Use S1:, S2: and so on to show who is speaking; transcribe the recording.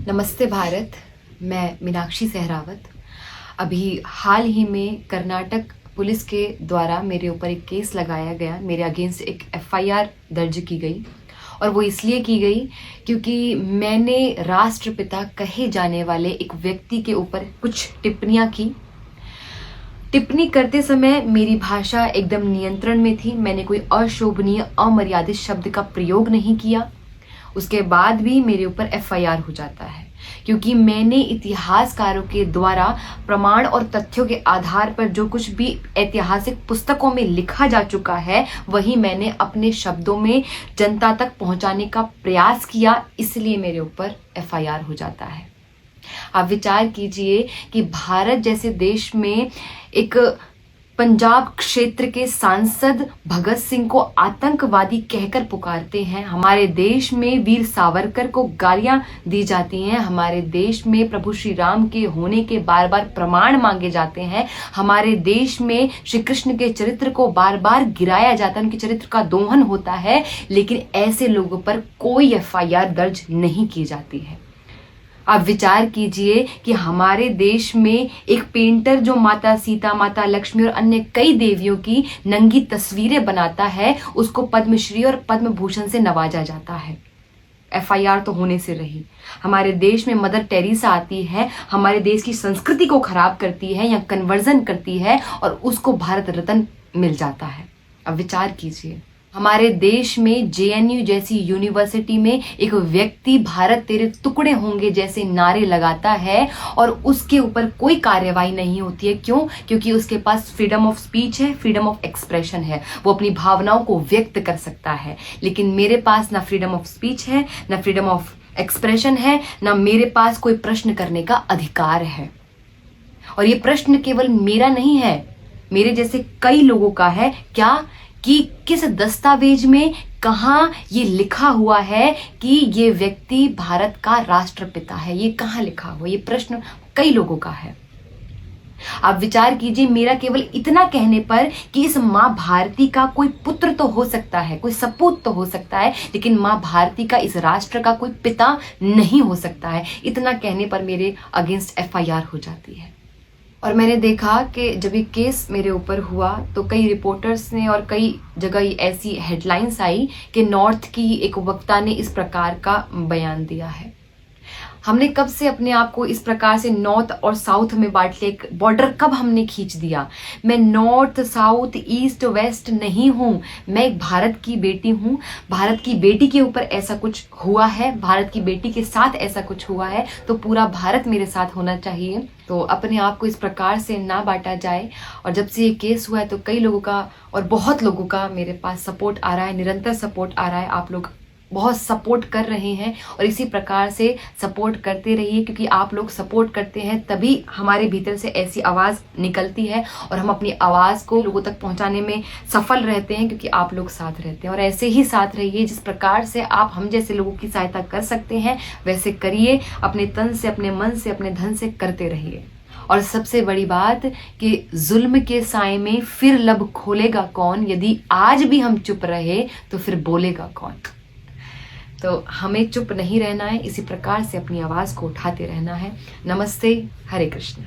S1: नमस्ते भारत। मैं मीनाक्षी सहरावत। अभी हाल ही में कर्नाटक पुलिस के द्वारा मेरे ऊपर एक केस लगाया गया, मेरे अगेंस्ट एक एफआईआर दर्ज की गई और वो इसलिए की गई क्योंकि मैंने राष्ट्रपिता कहे जाने वाले एक व्यक्ति के ऊपर कुछ टिप्पणियाँ की। टिप्पणी करते समय मेरी भाषा एकदम नियंत्रण में थी। मैंने कोई अशोभनीय अमर्यादित शब्द का प्रयोग नहीं किया। उसके बाद भी मेरे ऊपर एफआईआर हो जाता है क्योंकि मैंने इतिहासकारों के द्वारा प्रमाण और तथ्यों के आधार पर जो कुछ भी ऐतिहासिक पुस्तकों में लिखा जा चुका है वही मैंने अपने शब्दों में जनता तक पहुंचाने का प्रयास किया, इसलिए मेरे ऊपर एफआईआर हो जाता है। आप विचार कीजिए कि भारत जैसे देश में एक पंजाब क्षेत्र के सांसद भगत सिंह को आतंकवादी कहकर पुकारते हैं। हमारे देश में वीर सावरकर को गालियां दी जाती हैं। हमारे देश में प्रभु श्री राम के होने के बार बार प्रमाण मांगे जाते हैं। हमारे देश में श्री कृष्ण के चरित्र को बार बार गिराया जाता है, उनके चरित्र का दोहन होता है, लेकिन ऐसे लोगों पर कोई एफआईआर दर्ज नहीं की जाती है। आप विचार कीजिए कि हमारे देश में एक पेंटर जो माता सीता, माता लक्ष्मी और अन्य कई देवियों की नंगी तस्वीरें बनाता है, उसको पद्मश्री और पद्म भूषण से नवाजा जाता है। एफआईआर तो होने से रही। हमारे देश में मदर टेरेसा आती है, हमारे देश की संस्कृति को खराब करती है या कन्वर्जन करती है और उसको भारत रत्न मिल जाता है। अब विचार कीजिए, हमारे देश में जेएनयू जैसी यूनिवर्सिटी में एक व्यक्ति भारत तेरे टुकड़े होंगे जैसे नारे लगाता है और उसके ऊपर कोई कार्यवाही नहीं होती है। क्यों? क्योंकि उसके पास फ्रीडम ऑफ स्पीच है, फ्रीडम ऑफ एक्सप्रेशन है, वो अपनी भावनाओं को व्यक्त कर सकता है। लेकिन मेरे पास ना फ्रीडम ऑफ स्पीच है, ना फ्रीडम ऑफ एक्सप्रेशन है, ना मेरे पास कोई प्रश्न करने का अधिकार है। और ये प्रश्न केवल मेरा नहीं है, मेरे जैसे कई लोगों का है। क्या कि किस दस्तावेज में कहाँ ये लिखा हुआ है कि ये व्यक्ति भारत का राष्ट्रपिता है, ये कहाँ लिखा हुआ? ये प्रश्न कई लोगों का है। आप विचार कीजिए, मेरा केवल इतना कहने पर कि इस माँ भारती का कोई पुत्र तो हो सकता है, कोई सपूत तो हो सकता है, लेकिन माँ भारती का, इस राष्ट्र का कोई पिता नहीं हो सकता है, इतना कहने पर मेरे अगेंस्ट एफआईआर हो जाती है। और मैंने देखा कि जब ये केस मेरे ऊपर हुआ तो कई रिपोर्टर्स ने और कई जगह ऐसी हेडलाइंस आई कि नॉर्थ की एक वक्ता ने इस प्रकार का बयान दिया है। हमने कब से अपने आप को इस प्रकार से नॉर्थ और साउथ में बांट लिया? एक बॉर्डर कब हमने खींच दिया? मैं नॉर्थ, साउथ, ईस्ट, वेस्ट नहीं हूँ। मैं एक भारत की बेटी हूँ। भारत की बेटी के ऊपर ऐसा कुछ हुआ है, भारत की बेटी के साथ ऐसा कुछ हुआ है, तो पूरा भारत मेरे साथ होना चाहिए। तो अपने आप को इस प्रकार से ना बांटा जाए। और जब से ये केस हुआ है तो कई लोगों का और बहुत लोगों का मेरे पास सपोर्ट आ रहा है, निरंतर सपोर्ट आ रहा है। आप लोग बहुत सपोर्ट कर रहे हैं और इसी प्रकार से सपोर्ट करते रहिए, क्योंकि आप लोग सपोर्ट करते हैं तभी हमारे भीतर से ऐसी आवाज़ निकलती है और हम अपनी आवाज़ को लोगों तक पहुंचाने में सफल रहते हैं, क्योंकि आप लोग साथ रहते हैं। और ऐसे ही साथ रहिए, जिस प्रकार से आप हम जैसे लोगों की सहायता कर सकते हैं वैसे करिए। अपने तन से, अपने मन से, अपने धन से करते रहिए। और सबसे बड़ी बात कि जुल्म के साए में फिर लब खोलेगा कौन? यदि आज भी हम चुप रहे तो फिर बोलेगा कौन? तो हमें चुप नहीं रहना है, इसी प्रकार से अपनी आवाज़ को उठाते रहना है। नमस्ते, हरे कृष्ण।